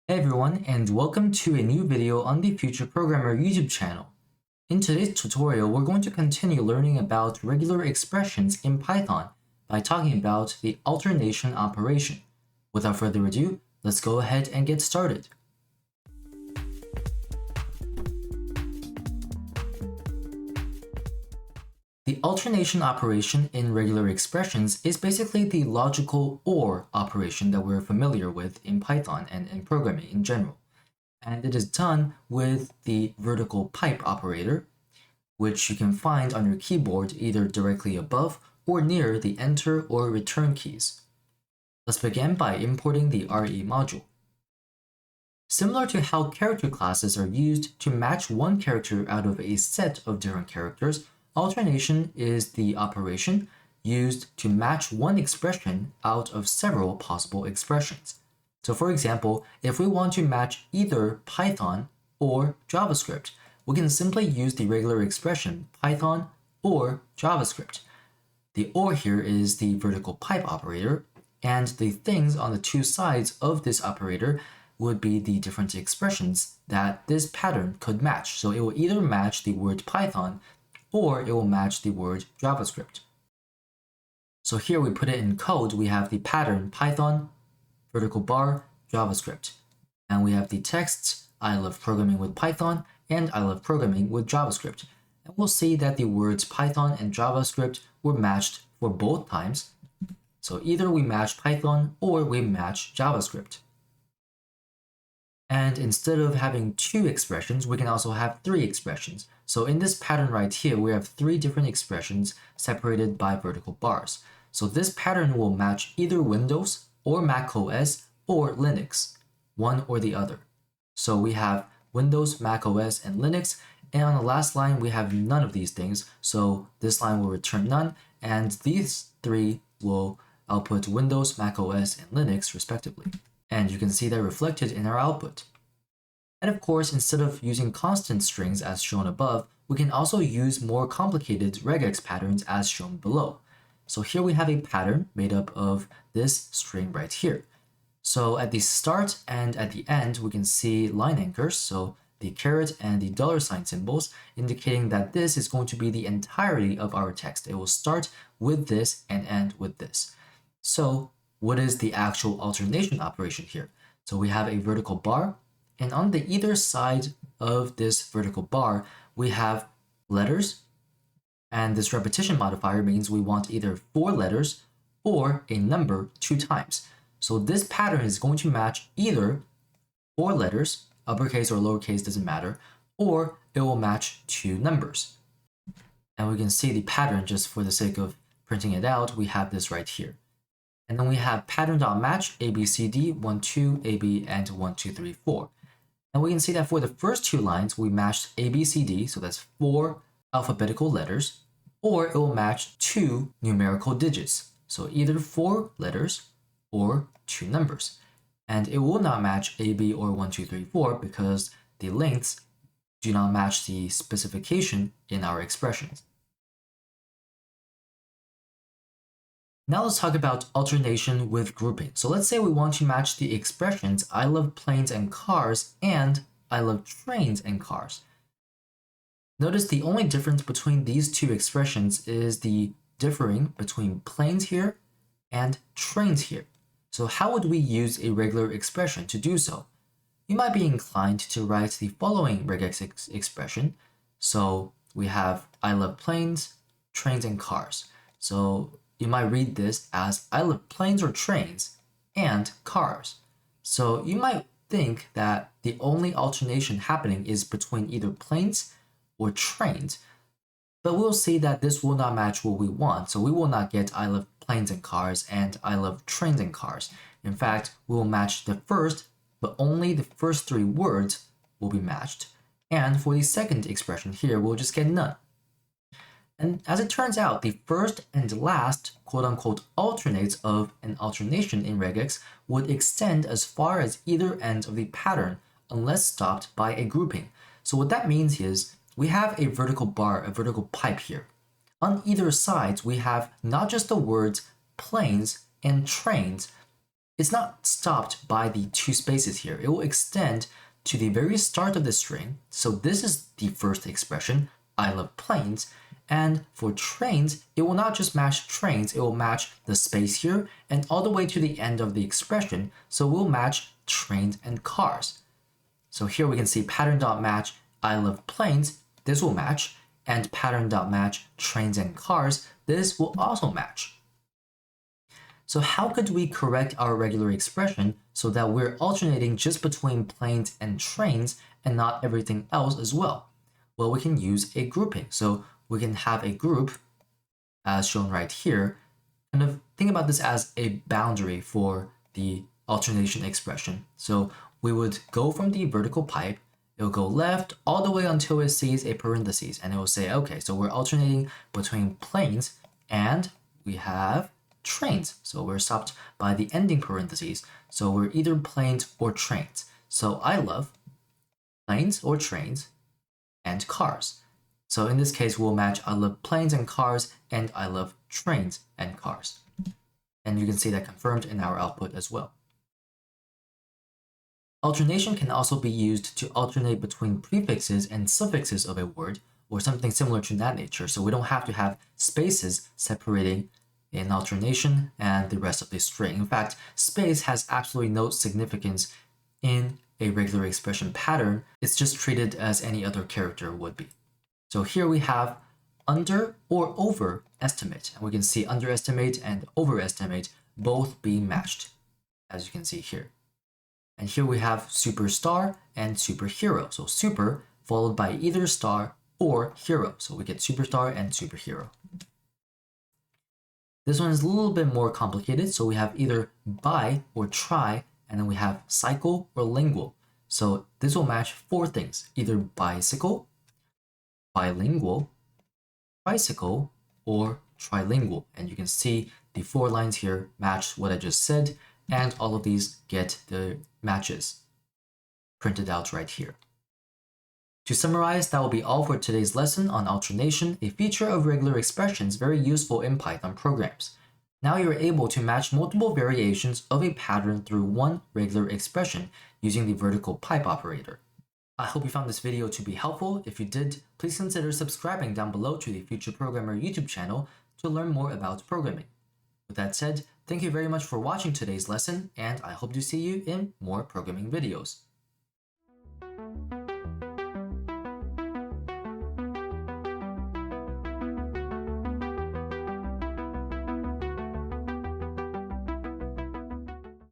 Hey everyone, and welcome to a new video on the Future Programmer YouTube channel. In today's tutorial, we're going to continue learning about regular expressions in Python by talking about the alternation operation. Without further ado, let's go ahead and get started. The alternation operation in regular expressions is basically the logical OR operation that we're familiar with in Python and in programming in general. And it is done with the vertical pipe operator, which you can find on your keyboard either directly above or near the enter or return keys. Let's begin by importing the RE module. Similar to how character classes are used to match one character out of a set of different characters, alternation is the operation used to match one expression out of several possible expressions. So for example, if we want to match either Python or JavaScript, we can simply use the regular expression Python or JavaScript. The OR here is the vertical pipe operator, and the things on the two sides of this operator would be the different expressions that this pattern could match. So it will either match the word Python or it will match the word JavaScript. So here we put it in code, we have the pattern Python, vertical bar, JavaScript. And we have the texts, I love programming with Python, and I love programming with JavaScript. And we'll see that the words Python and JavaScript were matched for both times. So either we match Python or we match JavaScript. And instead of having two expressions, we can also have three expressions. So in this pattern right here, we have three different expressions separated by vertical bars. So this pattern will match either Windows or Mac OS or Linux, one or the other. So we have Windows, Mac OS, and Linux, and on the last line we have none of these things, so this line will return none, and these three will output Windows, Mac OS, and Linux respectively. And you can see that reflected in our output. And of course, instead of using constant strings as shown above, we can also use more complicated regex patterns as shown below. So here we have a pattern made up of this string right here. So at the start and at the end, we can see line anchors, so the caret and the $ symbols, indicating that this is going to be the entirety of our text. It will start with this and end with this. So what is the actual alternation operation here? So we have a vertical bar, and on the either side of this vertical bar, we have letters, and this repetition modifier means we want either 4 letters or a number 2 times. So this pattern is going to match either 4 letters, uppercase or lowercase doesn't matter, or it will match 2 numbers. And we can see the pattern just for the sake of printing it out, we have this right here. And then we have pattern.match ABCD 1, 2, AB, and 1, 2, 3, 4. And we can see that for the first 2 lines, we matched ABCD, so that's 4 alphabetical letters, or it will match 2 numerical digits. So either 4 letters or 2 numbers. And it will not match AB or 1, 2, 3, 4 because the lengths do not match the specification in our expressions. Now let's talk about alternation with grouping. So let's say we want to match the expressions I love planes and cars and I love trains and cars. Notice the only difference between these two expressions is the differing between planes here and trains here. So how would we use a regular expression to do so? You might be inclined to write the following regex expression. So we have I love planes, trains, and cars. So you might read this as I love planes or trains and cars. So you might think that the only alternation happening is between either planes or trains. But we'll see that this will not match what we want. So we will not get I love planes and cars and I love trains and cars. In fact, we will match the first, but only the first 3 words will be matched. And for the second expression here, we'll just get none. And as it turns out, the first and last quote-unquote alternates of an alternation in regex would extend as far as either end of the pattern unless stopped by a grouping. So what that means is we have a vertical bar, a vertical pipe here. On either sides, we have not just the words planes and trains, it's not stopped by the two spaces here. It will extend to the very start of the string. So this is the first expression, I love planes. And for trains, it will not just match trains, it will match the space here and all the way to the end of the expression. So we'll match trains and cars. So here we can see pattern.match I love planes, this will match, and pattern.match trains and cars, this will also match. So how could we correct our regular expression so that we're alternating just between planes and trains and not everything else as well? Well, we can use a grouping. So we can have a group, as shown right here, kind of think about this as a boundary for the alternation expression. So we would go from the vertical pipe, it will go left all the way until it sees a parentheses, and it will say, okay, so we're alternating between planes and we have trains. So we're stopped by the ending parentheses. So we're either planes or trains. So I love planes or trains and cars. So in this case, we'll match I love planes and cars and I love trains and cars. And you can see that confirmed in our output as well. Alternation can also be used to alternate between prefixes and suffixes of a word or something similar to that nature. So we don't have to have spaces separating an alternation and the rest of the string. In fact, space has absolutely no significance in a regular expression pattern. It's just treated as any other character would be. So here we have under or overestimate, and we can see underestimate and overestimate both being matched, as you can see here. And here we have superstar and superhero. So super followed by either star or hero. So we get superstar and superhero. This one is a little bit more complicated. So we have either bi or tri, and then we have cycle or lingual. So this will match four things, either bicycle, bilingual, tricycle, or trilingual. And you can see the four lines here match what I just said, and all of these get the matches printed out right here. To summarize, that will be all for today's lesson on alternation, a feature of regular expressions very useful in Python programs. Now you're able to match multiple variations of a pattern through one regular expression using the vertical pipe operator. I hope you found this video to be helpful. If you did, please consider subscribing down below to the Future Programmer YouTube channel to learn more about programming. With that said, thank you very much for watching today's lesson, and I hope to see you in more programming videos.